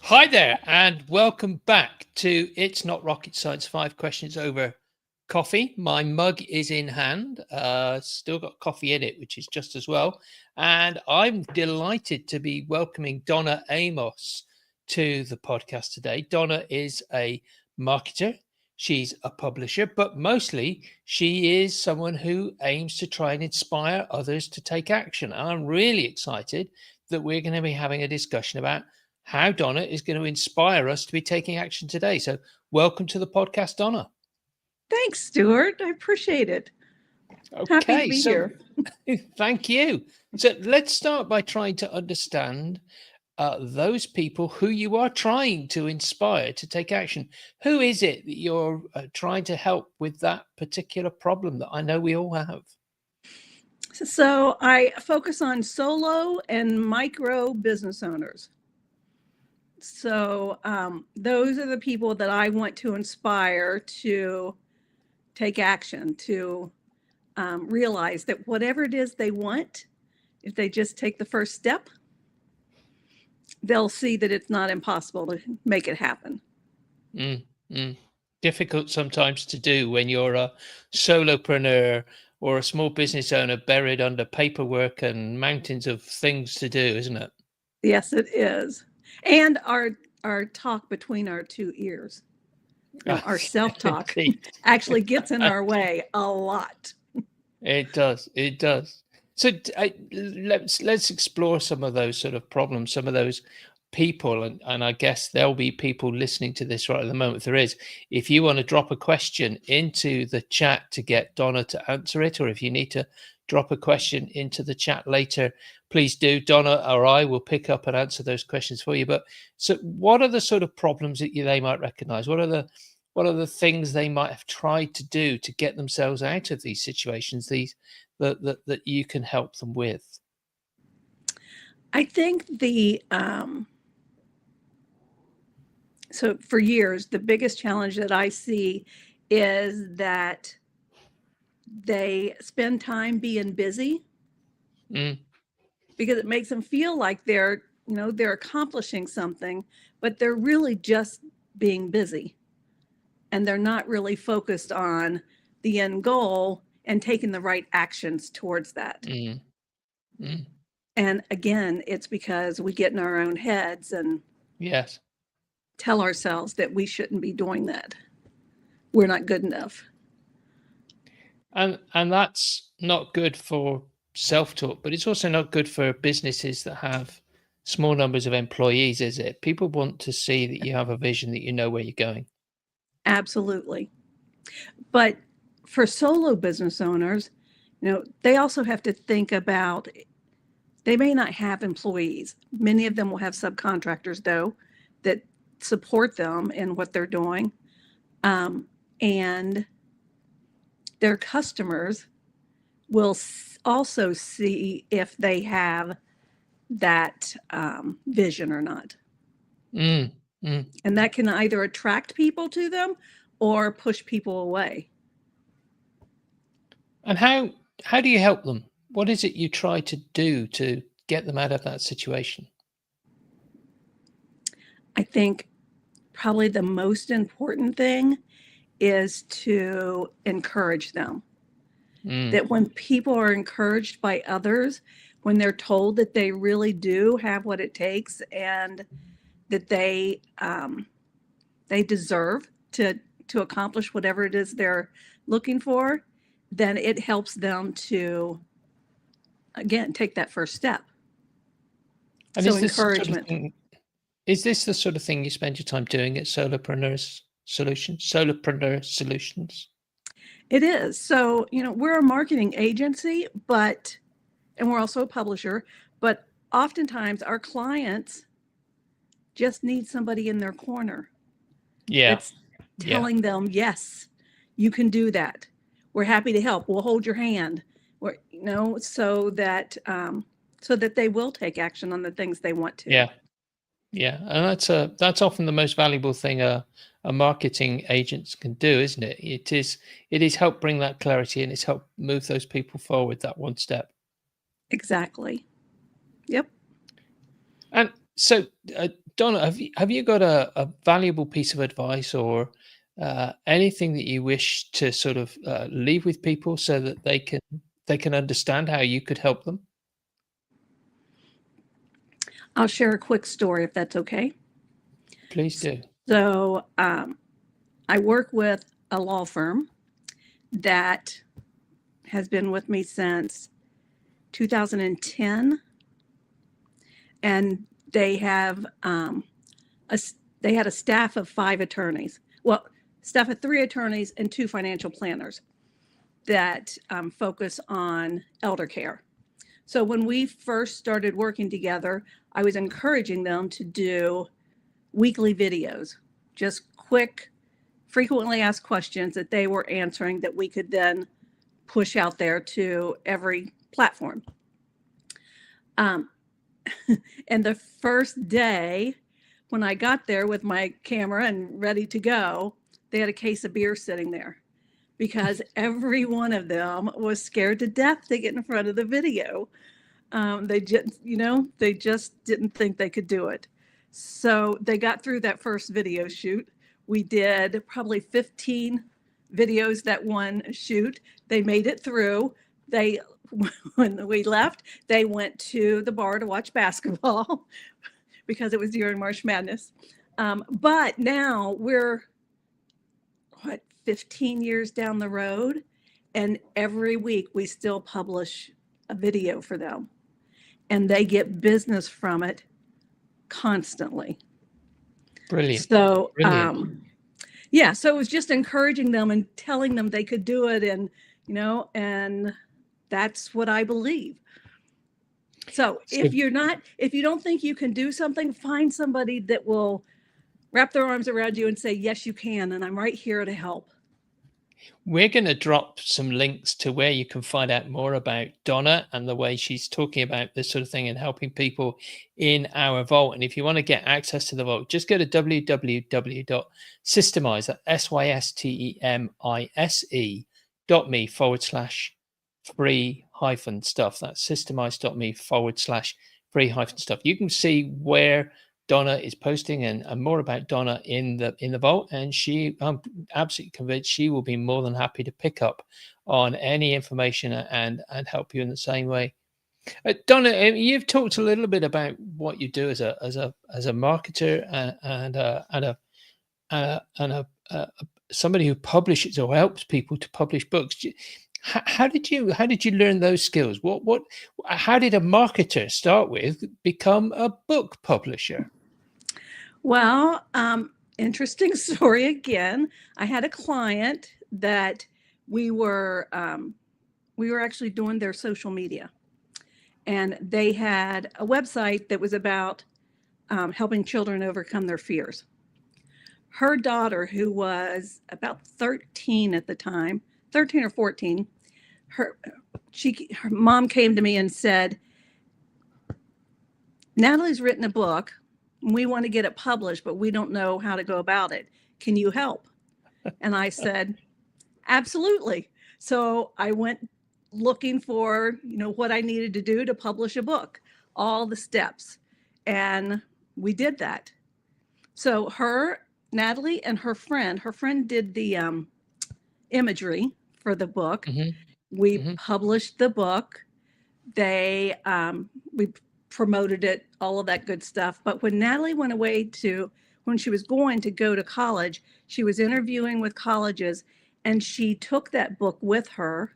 Hi there, and welcome back to It's Not Rocket Science, 5 questions over coffee. My mug is in hand, still got coffee in it, which is just as well. And I'm delighted to be welcoming Donna Amos to the podcast today. Donna is a marketer. She's a publisher, but mostly she is someone who aims to try and inspire others to take action. And I'm really excited that we're going to be having a discussion about how Donna is going to inspire us to be taking action today. So welcome to the podcast, Donna. Thanks, Stuart. I appreciate it. Okay, Happy to be here. Thank you. So let's start by trying to understand those people who you are trying to inspire to take action. Who is it that you're trying to help with that particular problem that I know we all have? So I focus on solo and micro business owners. So those are the people that I want to inspire to take action, to realize that whatever it is they want, if they just take the first step, they'll see that it's not impossible to make it happen. Difficult sometimes to do when you're a solopreneur or a small business owner buried under paperwork and mountains of things to do, isn't it? Yes, it is. And our talk between our two ears, our self-talk actually gets in our way a lot. It does. So let's explore some of those sort of problems, some of those people, and I guess there'll be people listening to this right at the moment. If there is, if you want to drop a question into the chat to get Donna to answer it, or if you need to drop a question into the chat later, please do. Donna or I will pick up and answer those questions for you. But so what are the sort of problems that they might recognize? What are the things they might have tried to do to get themselves out of these situations, that you can help them with? I think so for years, the biggest challenge that I see is that they spend time being busy because it makes them feel like they're accomplishing something, but they're really just being busy. And they're not really focused on the end goal and taking the right actions towards that. And again, it's because we get in our own heads and yes, tell ourselves that we shouldn't be doing that. We're not good enough. And that's not good for self-talk, but it's also not good for businesses that have small numbers of employees, is it? People want to see that you have a vision, that you know where you're going. Absolutely. But for solo business owners, they also have to think about, they may not have employees. Many of them will have subcontractors, though, that support them in what they're doing. And their customers will also see if they have that vision or not. And that can either attract people to them or push people away. And how do you help them? What is it you try to do to get them out of that situation? I think probably the most important thing is to encourage them. That when people are encouraged by others, when they're told that they really do have what it takes and that they deserve to accomplish whatever it is they're looking for, then it helps them to, again, take that first step. And so encouragement. Is this the sort of thing you spend your time doing at Solopreneur Solutions? It is. So, we're a marketing agency, and we're also a publisher, but oftentimes our clients just need somebody in their corner. That's telling them, yes, you can do that. We're happy to help. We'll hold your hand. So that they will take action on the things they want to. Yeah, and that's often the most valuable thing a marketing agent can do, isn't it? It is help bring that clarity, and it's help move those people forward that one step. Exactly. Yep. And So, Donna, have you got a valuable piece of advice or anything that you wish to sort of leave with people so that they can understand how you could help them? I'll share a quick story if that's okay. Please do. So, I work with a law firm that has been with me since 2010, and they have they had a staff of 5 attorneys. Well, staff of 3 attorneys and 2 financial planners that focus on elder care. So when we first started working together, I was encouraging them to do weekly videos, just quick, frequently asked questions that they were answering that we could then push out there to every platform. And the first day when I got there with my camera and ready to go, they had a case of beer sitting there because every one of them was scared to death to get in front of the video. They just didn't think they could do it. So they got through that first video shoot. We did probably 15 videos that one shoot. They made it through. When we left, they went to the bar to watch basketball because it was during March Madness. But now we're 15 years down the road, and every week we still publish a video for them, and they get business from it constantly. Brilliant. So, Brilliant. yeah, so it was just encouraging them and telling them they could do it, and and that's what I believe. So if you don't think you can do something, find somebody that will wrap their arms around you and say, yes, you can, and I'm right here to help. We're going to drop some links to where you can find out more about Donna and the way she's talking about this sort of thing and helping people in our vault. And if you want to get access to the vault, just go to www.systemise, that's systemise.me/free-stuff. That's systemise.me/free-stuff. You can see where Donna is posting and more about Donna in the vault, and I'm absolutely convinced she will be more than happy to pick up on any information and help you in the same way. Donna, you've talked a little bit about what you do as a marketer and somebody who publishes or helps people to publish books. How did you learn those skills? How did a marketer start with become a book publisher? Well, interesting story again. I had a client that we were actually doing their social media, and they had a website that was about helping children overcome their fears. Her daughter, who was about 13 at the time, 13 or 14, her mom came to me and said, Natalie's written a book. We want to get it published, but we don't know how to go about it. Can you help? And I said, absolutely. So I went looking for, what I needed to do to publish a book, all the steps. And we did that. So Natalie and her friend did the imagery for the book. Mm-hmm. We published the book. We promoted it, all of that good stuff. But when Natalie went away when she was going to go to college, she was interviewing with colleges, and she took that book with her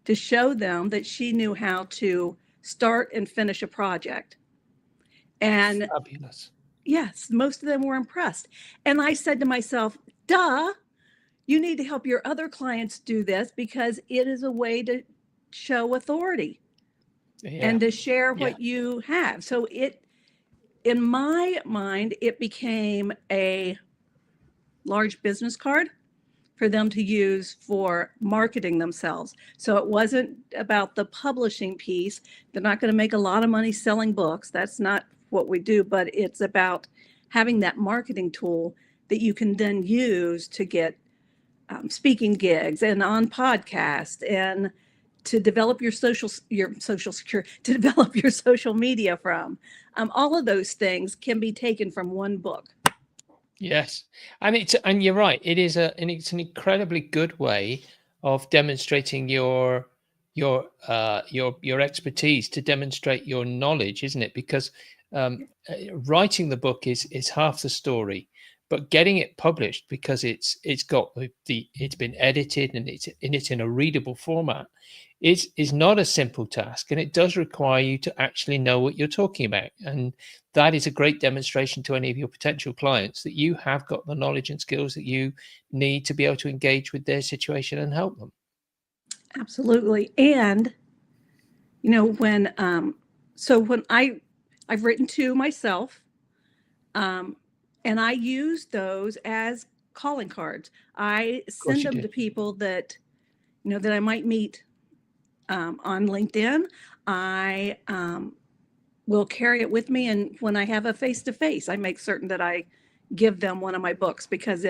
to show them that she knew how to start and finish a project. And fabulous. Yes, most of them were impressed. And I said to myself, duh, you need to help your other clients do this because it is a way to show authority. Yeah. And to share what you have. So in my mind, it became a large business card for them to use for marketing themselves. So it wasn't about the publishing piece. They're not going to make a lot of money selling books. That's not what we do, but it's about having that marketing tool that you can then use to get speaking gigs and on podcasts and to develop your social security, to develop your social media from. All of those things can be taken from one book. Yes, and you're right. It's an incredibly good way of demonstrating your expertise, to demonstrate your knowledge, isn't it? Because writing the book is half the story, but getting it published, because it's been edited and it's in a readable format, is not a simple task, and it does require you to actually know what you're talking about. And that is a great demonstration to any of your potential clients that you have got the knowledge and skills that you need to be able to engage with their situation and help them. Absolutely. And when I've written two myself, and I use those as calling cards. I send them to people that that I might meet on LinkedIn. I will carry it with me, and when I have a face-to-face, I make certain that I give them one of my books, because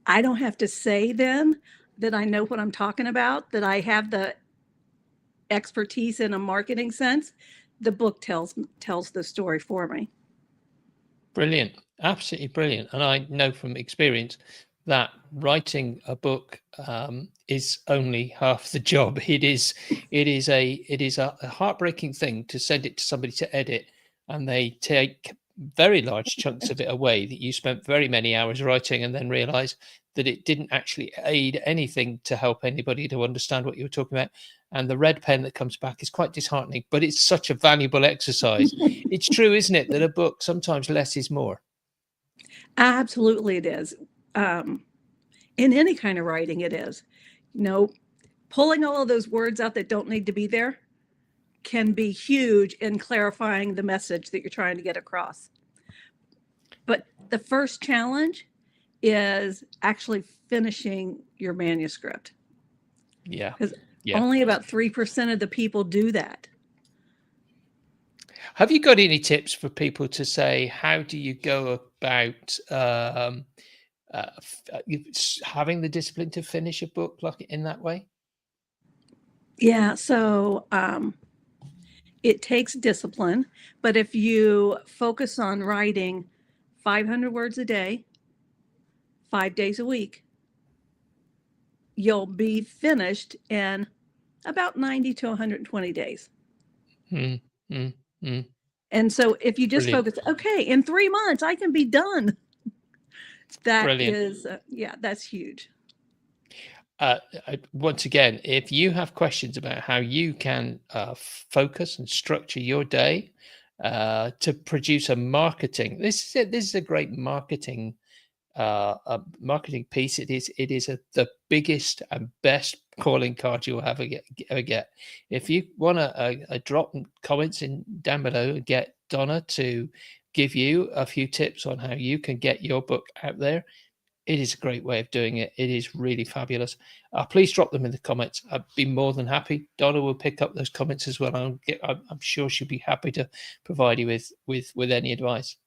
I don't have to say then that I know what I'm talking about, that I have the expertise in a marketing sense. The book tells the story for me. Brilliant. Absolutely brilliant. And I know from experience that writing a book is only half the job. It is a heartbreaking thing to send it to somebody to edit, and they take very large chunks of it away that you spent very many hours writing, and then realize that it didn't actually aid anything to help anybody to understand what you were talking about. And the red pen that comes back is quite disheartening, but it's such a valuable exercise. It's true, isn't it, that a book, sometimes less is more? Absolutely, it is. In any kind of writing, it is. Pulling all of those words out that don't need to be there can be huge in clarifying the message that you're trying to get across. But the first challenge is actually finishing your manuscript. Yeah. Because only about 3% of the people do that. Have you got any tips for people to say, how do you go about having the discipline to finish a book like in that way? Yeah, so it takes discipline, but if you focus on writing 500 words a day, 5 days a week, you'll be finished in about 90 to 120 days. And so if you just focus, okay, in 3 months, I can be done. That is, that's huge. Once again, if you have questions about how you can focus and structure your day to produce a marketing, this is a great marketing piece. It is the biggest and best calling card you'll ever get. If you want to drop comments in down below and get Donna to give you a few tips on how you can get your book out there, it is a great way of doing it. It is really fabulous. Please drop them in the comments. I'd be more than happy. Donna will pick up those comments as well. I'm sure she'll be happy to provide you with any advice.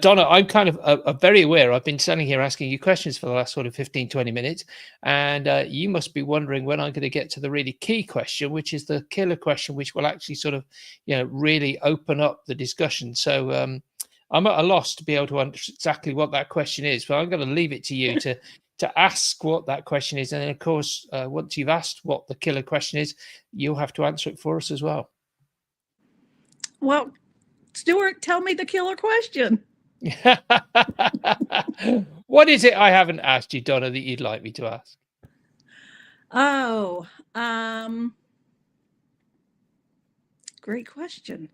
Donna, I'm kind of very aware. I've been standing here asking you questions for the last sort of 15, 20 minutes. And you must be wondering when I'm going to get to the really key question, which is the killer question, which will actually sort of, really open up the discussion. So I'm at a loss to be able to understand exactly what that question is, but I'm going to leave it to you to ask what that question is. And then, of course, once you've asked what the killer question is, you'll have to answer it for us as well. Well, Stuart, tell me the killer question. What is it I haven't asked you, Donna, that you'd like me to ask? Oh, great question.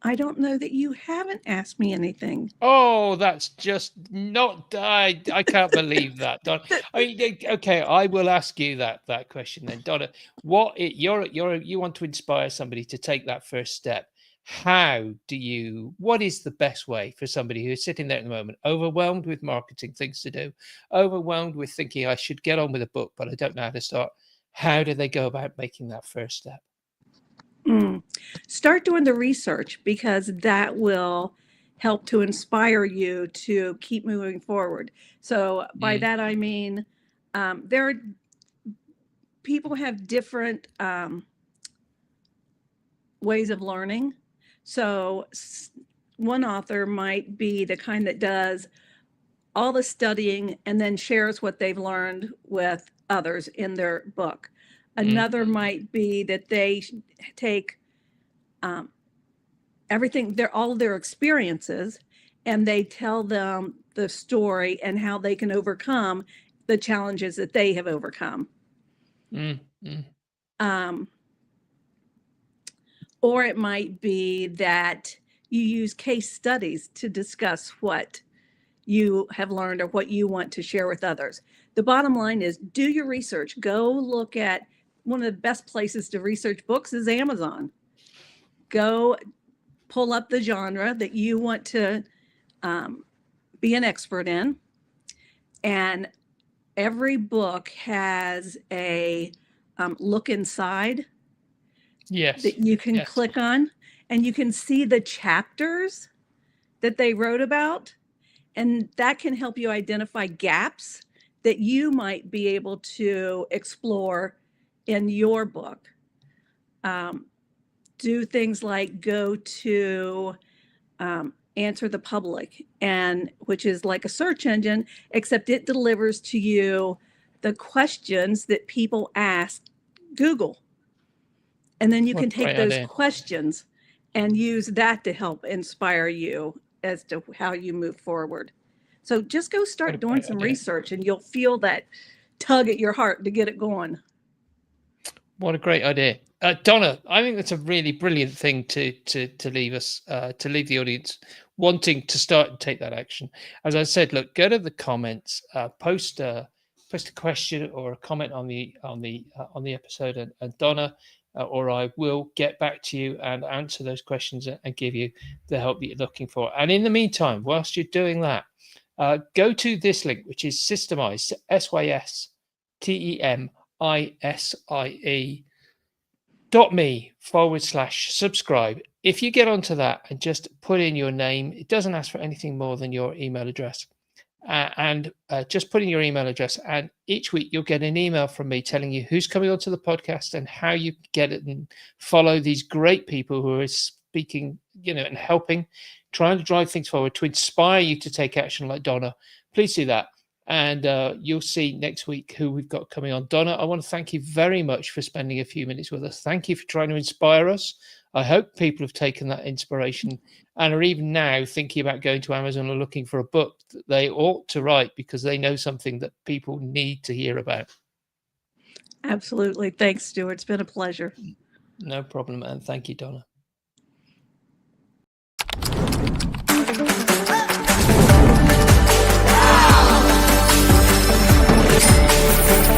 I don't know that you haven't asked me anything. Oh, that's just not. I can't believe that, Donna. Okay, I will ask you that question then, Donna. You want to inspire somebody to take that first step? What is the best way for somebody who is sitting there at the moment, overwhelmed with marketing things to do, overwhelmed with thinking I should get on with a book, but I don't know how to start? How do they go about making that first step? Start doing the research, because that will help to inspire you to keep moving forward. So by that, I mean, there are people have different ways of learning. So one author might be the kind that does all the studying and then shares what they've learned with others in their book. Another might be that they take everything, all of their experiences, and they tell them the story and how they can overcome the challenges that they have overcome. Or it might be that you use case studies to discuss what you have learned or what you want to share with others. The bottom line is, do your research. Go look at one of the best places to research books is Amazon. Go pull up the genre that you want to be an expert in. And every book has a look inside that you can click on, and you can see the chapters that they wrote about. And that can help you identify gaps that you might be able to explore in your book. Do things like go to Answer the Public, and which is like a search engine, except it delivers to you the questions that people ask Google. And then you can take those questions and use that to help inspire you as to how you move forward. So just go start doing some research, and you'll feel that tug at your heart to get it going. What a great idea. Donna, I think that's a really brilliant thing to leave us, to leave the audience wanting to start and take that action. As I said, look, go to the comments, post a question or a comment on the episode, and Donna or I will get back to you and answer those questions and give you the help that you're looking for. And in the meantime, whilst you're doing that, go to this link, which is Systemize, SYSTEMIZE.me/subscribe. If you get onto that and just put in your name, it doesn't ask for anything more than your email address. And just put in your email address, and each week you'll get an email from me telling you who's coming onto the podcast and how you get it and follow these great people who are speaking, and helping, trying to drive things forward to inspire you to take action like Donna. Please do that. And you'll see next week who we've got coming on. Donna, I want to thank you very much for spending a few minutes with us. Thank you for trying to inspire us. I hope people have taken that inspiration and are even now thinking about going to Amazon or looking for a book that they ought to write because they know something that people need to hear about. Absolutely. Thanks, Stuart. It's been a pleasure. No problem. And thank you, Donna. Wow.